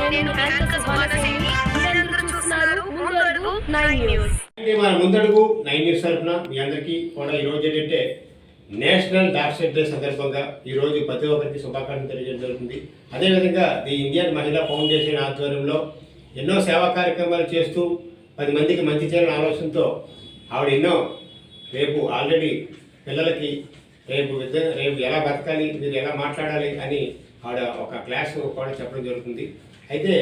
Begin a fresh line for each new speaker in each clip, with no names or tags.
మన ముందడుగు 9 న్యూస్ తరఫున మీ అందరికీ కూడా ఈరోజు ఏంటంటే నేషనల్ డాక్టర్ డే సందర్భంగా ఈరోజు ప్రతి ఒక్కరికి శుభాకాంక్షలు తెలియజేయడం జరుగుతుంది. అదేవిధంగా ది ఇండియన్ మహిళా ఫౌండేషన్ ఆధ్వర్యంలో ఎన్నో సేవా కార్యక్రమాలు చేస్తూ 10 మందికి మంచి చేయాలని ఆలోచనతో ఆవిడ ఎన్నో రేపు ఆల్రెడీ పిల్లలకి రేపు ఎలా బతకాలి, మీరు ఎలా మాట్లాడాలి అని ఆవిడ ఒక క్లాస్ కూడా చెప్పడం జరుగుతుంది. అయితే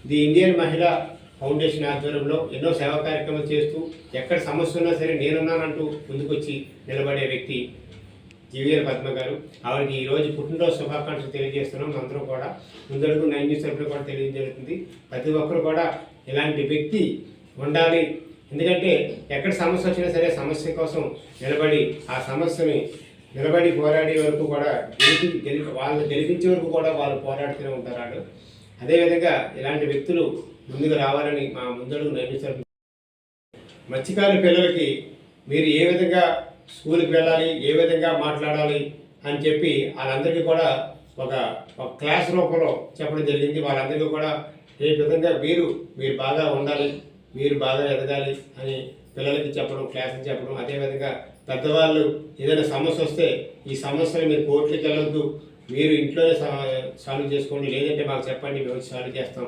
ది ఇండియన్ మహిళా ఫౌండేషన్ ఆధ్వర్యంలో ఎన్నో సేవా కార్యక్రమాలు చేస్తూ ఎక్కడ సమస్య ఉన్నా సరే నేనున్నానంటూ ముందుకొచ్చి నిలబడే వ్యక్తి జీవీఎల్ పద్మ గారు. ఆవిడకి ఈరోజు పుట్టినరోజు శుభాకాంక్షలు తెలియజేస్తున్నాం. అందరూ కూడా ముందడుగు 9 న్యూస్ తరఫున కూడా తెలియజేస్తుంది. ప్రతి ఒక్కరు కూడా ఇలాంటి వ్యక్తి ఉండాలి. ఎందుకంటే ఎక్కడ సమస్య వచ్చినా సరే సమస్య కోసం నిలబడి ఆ సమస్యని పోరాడే వరకు కూడా వాళ్ళు గెలిపించే వరకు కూడా వాళ్ళు పోరాడుతూనే ఉంటారు. అదేవిధంగా ఇలాంటి వ్యక్తులు ముందుకు రావాలని మా ముందడుగు 9 న్యూస్ తరఫున మత్స్యకారుల పిల్లలకి మీరు ఏ విధంగా స్కూల్కి వెళ్ళాలి, ఏ విధంగా మాట్లాడాలి అని చెప్పి వాళ్ళందరికీ కూడా ఒక క్లాస్ రూపంలో చెప్పడం జరిగింది. వాళ్ళందరికీ కూడా ఏ విధంగా మీరు బాగా ఉండాలి, మీరు బాగా ఎదగాలి అని పిల్లలకి చెప్పడం, క్లాసులు చెప్పడం. అదేవిధంగా పెద్దవాళ్ళు ఏదైనా సమస్య వస్తే ఈ సమస్యలు మీరు కోర్టులకు వెళ్ళొద్దు, మీరు ఇంట్లోనే సాల్వ్ చేసుకోండి, లేదంటే మాకు చెప్పండి, మేము సాల్వ్ చేస్తాం,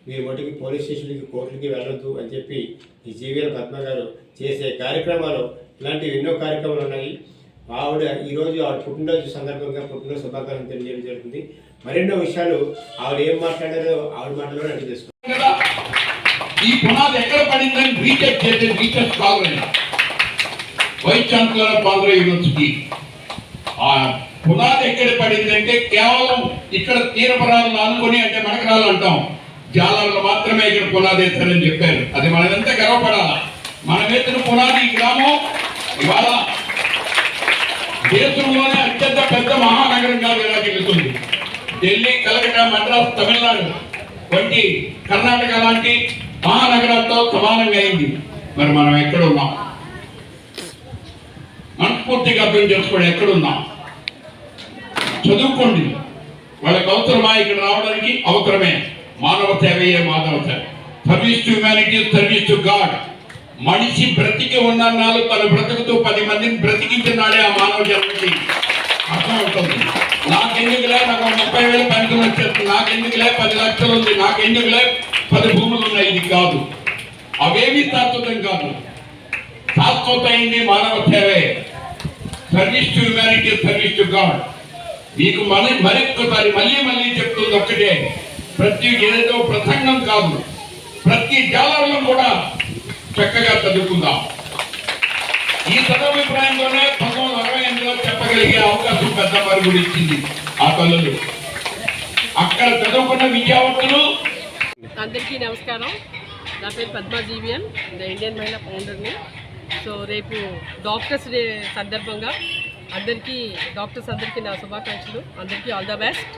మీరు మటుకి పోలీస్ స్టేషన్కి కోర్టులకి వెళ్ళొద్దు అని చెప్పి ఈ జీవీఎల్ పద్మ గారు చేసే కార్యక్రమాలు ఇలాంటివి ఎన్నో కార్యక్రమాలు ఉన్నాయి. ఆవిడ ఈరోజు ఆవిడ పుట్టినరోజు సందర్భంగా పుట్టినరోజు శుభాకాంక్షలు తెలియజేయడం జరుగుతుంది. మరెన్నో విషయాలు ఆవిడ ఏం మాట్లాడారో ఆవిడ మాటలో అడిగి తెలుసుకుంటాం.
ఈ పునాది ఎక్కడ పడిందని రీచెక్ చేసే research scholar vice chancellor of Andhra university. ఆ పునాది ఎక్కడ పడింది అంటే కేవలం ఇక్కడ తీరపరాలను అనుకుని అంటే మనకరాలు అంటాం, జాలర్లు మాత్రమే ఇక్కడ పునాది వేస్తారని చెప్పారు. అది మనమెంత గర్వపడాలా. మనం వేసిన పునాది ఈ గ్రామం ఇవాళ దేశంలోనే అత్యంత పెద్ద మహానగరంగా వెలుగుతుంది. ఢిల్లీ, కలకత్తా, మద్రాసు, తమిళనాడు వంటి కర్ణాటక లాంటి మహానగరాలతో సమానంగా అయింది. మరి మనం ఎక్కడున్నాం? మనస్ఫూర్తిగా అర్థం చేసుకోవడం ఎక్కడున్నాం? చదువుకోండి. వాళ్ళకి అవసరమా ఇక్కడ రావడానికి? అవసరమే. మానవ సేవయే మాధవ సేవ. Service to humanity, service to God. మనిషి బ్రతికి ఉన్నాళ్ళు తన బ్రతుకుతూ 10 మందిని బ్రతికించినాడే ఆ మానవ జన్మకి అర్థమవుతుంది. నాకెందుకులే, నాకు 30,000 పెన్షన్ వచ్చేస్తుంది, నాకెందుకులే 10 లక్షలు ఉంది, నాకెందుకులే 10 భూములు ఉన్నాయి. ఇది కాదు. అవేవి శాశ్వతం కాదు. శాశ్వతమైంది మానవ సేవే. Service to humanity, service to God. మీకు మరొక్కసారి మళ్ళీ చెప్తుంది ఒక్కటే, ప్రతి ఏదో ప్రసంగం కాదు, ప్రతి జాలర్లను కూడా చక్కగా చదువుకుందాం. ఈ సదభిప్రాయంలోనే 1968లో చెప్పగలిగే అవకాశం పెద్ద మరుగుడు ఇచ్చింది ఆ తల్లులు. అక్కడ చదువుకున్న విద్యావంతులు.
అందరికీ నమస్కారం. నా పేరు పద్మా జీవీఎల్, ద ఇండియన్ మహిళా ఫౌండర్ని. సో రేపు డాక్టర్స్ డే సందర్భంగా డాక్టర్స్ అందరికీ నా శుభాకాంక్షలు. అందరికీ ఆల్ ద బెస్ట్.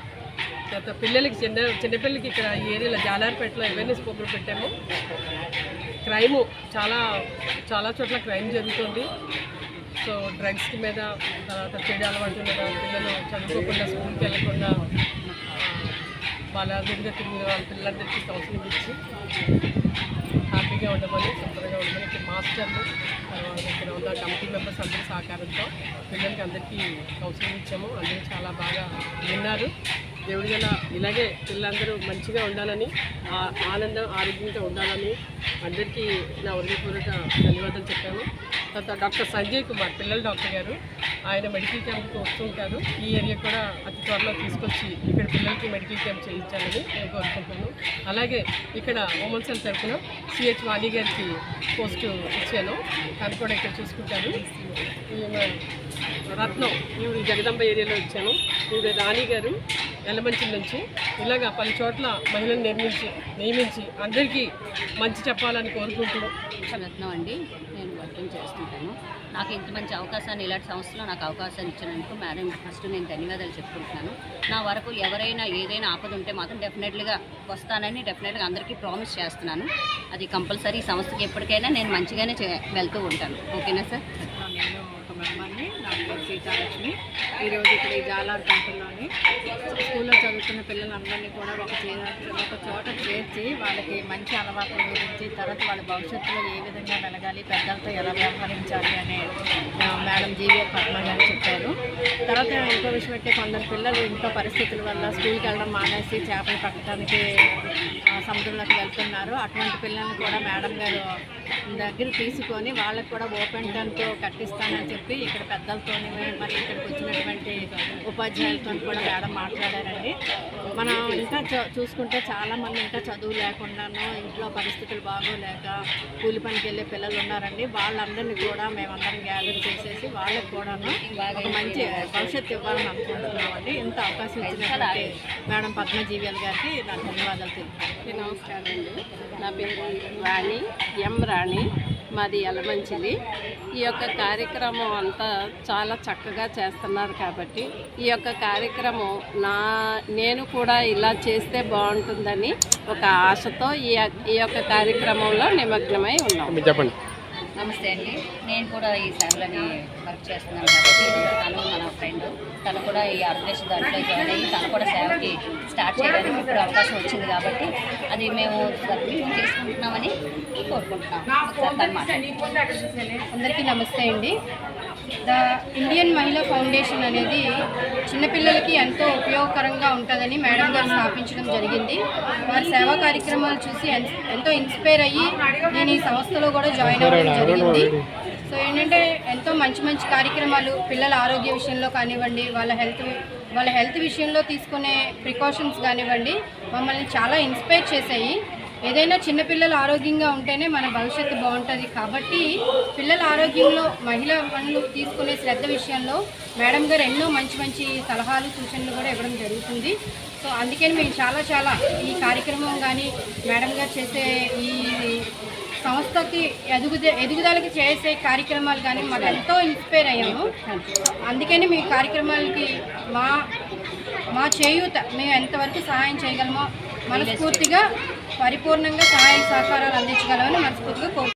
తర్వాత పిల్లలకి చిన్నపిల్లలకి ఇక్కడ ఈ ఏరియాలో జాలార్పేటలో అవేర్నెస్ ప్రోగ్రామ్ పెట్టాము. క్రైము చాలా చోట్ల క్రైమ్ జరుగుతుంది. సో డ్రగ్స్ మీద, తర్వాత చెడు అలవాటు మీద పిల్లలు చదువుకోకుండా స్కూల్కి వెళ్ళకుండా వాళ్ళ దగ్గర తిరిగిన వాళ్ళ పిల్లలందరికీ కౌన్సిలింగ్ ఇచ్చి హ్యాపీగా ఉండమని, సంతగా ఉండమని ఇక్కడ మాస్టర్లు, తర్వాత ఇక్కడ ఉన్న కమిటీ మెంబర్స్ అందరి సహకారంతో పిల్లలకి అందరికీ కౌన్సిలింగ్ ఇచ్చాము. అందరూ చాలా బాగా విన్నారు. దేవుడి వల్ల ఇలాగే పిల్లలందరూ మంచిగా ఉండాలని, ఆనందం ఆరోగ్యంగా ఉండాలని అందరికీ నా హృదయపూర్వక ధన్యవాదాలు చెప్పాను. తర్వాత డాక్టర్ సంజయ్ కుమార్, పిల్లల డాక్టర్ గారు, ఆయన మెడికల్ క్యాంప్కి వస్తుంటారు. ఈ ఏరియా కూడా అతి త్వరలో తీసుకొచ్చి ఇక్కడ పిల్లలకి మెడికల్ క్యాంప్ చేయించాలని నేను కోరుకుంటున్నాను. అలాగే ఇక్కడ ఉమెన్స్ హెల్త్ తరఫున సిహెచ్ వాణి గారికి పోస్ట్ ఇచ్చాను, తను కూడా ఇక్కడ చూసుకుంటారు. రత్నం ఈవిడ జగదంబ ఏరియాలో ఇచ్చాను. ఈవిడ రాణి గారు ఎల్లమంచి నుంచి ఇలాగా 10 చోట్ల మహిళలను నియమించి అందరికీ మంచి చెప్పాలని కోరుకుంటూ.
రత్నం అండి, నేను వర్కింగ్ చేస్తుంటాను. నాకు ఇంత మంచి అవకాశాన్ని, ఇలాంటి సంస్థలో నాకు అవకాశాన్ని ఇచ్చినందుకు మేడం ఫస్ట్ నేను ధన్యవాదాలు చెప్పుకుంటున్నాను. నా వరకు ఎవరైనా ఏదైనా ఆపద ఉంటే మాత్రం డెఫినెట్గా వస్తానని అందరికీ ప్రామిస్ చేస్తున్నాను. అది కంపల్సరీ సంస్థకి ఎప్పటికైనా నేను మంచిగానే వెళ్తూ ఉంటాను. ఓకేనా సార్?
నేను ఒక మెంబర్ని, నా పేరు సీతాలక్ష్మి. ఈరోజు ఇక్కడ ఈ జాలార్ టెంపుల్లోని స్కూల్లో చదువుతున్న పిల్లలందరినీ కూడా ఒక చోట చేర్చి వాళ్ళకి మంచి అలవాట్ల గురించి, తర్వాత వాళ్ళ భవిష్యత్తులో ఏ విధంగా వెలగాలి, పెద్దలతో ఎలా వ్యవహరించాలి అనే మేడం జీవీఆర్ పద్మ గారు చెప్పారు. తర్వాత ఇంకో విషయం అంటే కొందరు పిల్లలు ఇంట్లో పరిస్థితుల వల్ల స్కూల్కి వెళ్ళడం మానేసి చేపలు పట్టడానికి సముద్రంలోకి వెళ్తున్నారు. అటువంటి పిల్లల్ని కూడా మేడం గారు దగ్గర తీసుకొని వాళ్ళకు కూడా ఓపెన్ టెన్తో కట్టిస్తానని చెప్పి ఇక్కడ పెద్దలతో మరి ఇక్కడికి వచ్చినటువంటి ఉపాధ్యాయులతో కూడా మేడం మాట్లాడారండి. మనం ఇంకా చూసుకుంటే చాలామంది ఇంకా చదువు లేకుండాను ఇంట్లో పరిస్థితులు బాగోలేక కూలి పనికి వెళ్ళే పిల్లలు ఉన్నారండి. వాళ్ళందరినీ కూడా మేమందరం గ్యాదర్ చేసేసి వాళ్ళకి కూడాను ఒక మంచి భవిష్యత్తు ఇవ్వాలని అనుకుంటున్నామండి. ఇంత అవకాశం ఇచ్చినటువంటి మేడం పద్మ జీవీఎల్ గారికి నా ధన్యవాదాలు తెలుపుతాను.
నమస్కారం అండి. నా పేరు రాణి, ఎం రాణి, మాది యలమంచిలి. ఈ యొక్క కార్యక్రమం అంతా చాలా చక్కగా చేస్తున్నారు కాబట్టి ఈ యొక్క కార్యక్రమం నేను కూడా ఇలా చేస్తే బాగుంటుందని ఒక ఆశతో ఈ యొక్క కార్యక్రమంలో నిమగ్నమై ఉన్నాం.
చెప్పండి.
నమస్తే అండి. నేను కూడా ఈ సేవలని వర్క్ చేస్తున్నాను కాబట్టి తను మన ఫ్రెండ్, తను కూడా ఈ ఆర్గనైజ్ దాంట్లో జాయిన్ అయ్యి తను కూడా సేవకి స్టార్ట్ చేయడానికి ఇప్పుడు అవకాశం వచ్చింది కాబట్టి అది మేము సద్వినియోగం చేసుకుంటున్నామని కోరుకుంటున్నాం.
అందరికీ నమస్తే అండి. ద ఇండియన్ మహిళా ఫౌండేషన్ అనేది చిన్నపిల్లలకి ఎంతో ఉపయోగకరంగా ఉంటుందని మేడం గారు స్థాపించడం జరిగింది. వారి సేవా కార్యక్రమాలు చూసి ఎంతో ఇన్స్పైర్ అయ్యి నేను ఈ సంస్థలో కూడా జాయిన్ అవ్వడం జరిగింది. సో ఏంటంటే ఎంతో మంచి మంచి కార్యక్రమాలు పిల్లల ఆరోగ్య విషయంలో కానివ్వండి, వాళ్ళ హెల్త్ విషయంలో తీసుకునే ప్రికాషన్స్ కానివ్వండి మమ్మల్ని చాలా ఇన్స్పైర్ చేశాయి. ఏదైనా చిన్నపిల్లలు ఆరోగ్యంగా ఉంటేనే మన భవిష్యత్తు బాగుంటుంది కాబట్టి పిల్లల ఆరోగ్యంలో మహిళలు తీసుకునే శ్రద్ధ విషయంలో మేడం గారు ఎన్నో మంచి మంచి సలహాలు సూచనలు కూడా ఇవ్వడం జరుగుతుంది. సో అందుకని మేము చాలా ఈ కార్యక్రమం కానీ మేడం గారు చేసే ఈ సంస్థకి ఎదుగుదలకి చేసే కార్యక్రమాలు కానీ మాకు ఎంతో ఇన్స్పైర్ అయ్యాము. అందుకని మీ కార్యక్రమాలకి మా చేయూత మేము ఎంతవరకు సహాయం చేయగలమో మనస్ఫూర్తిగా పరిపూర్ణంగా సహాయ సహకారాలు అందించగలమని మనస్ఫూర్తిగా కోరుకుంటున్నాను.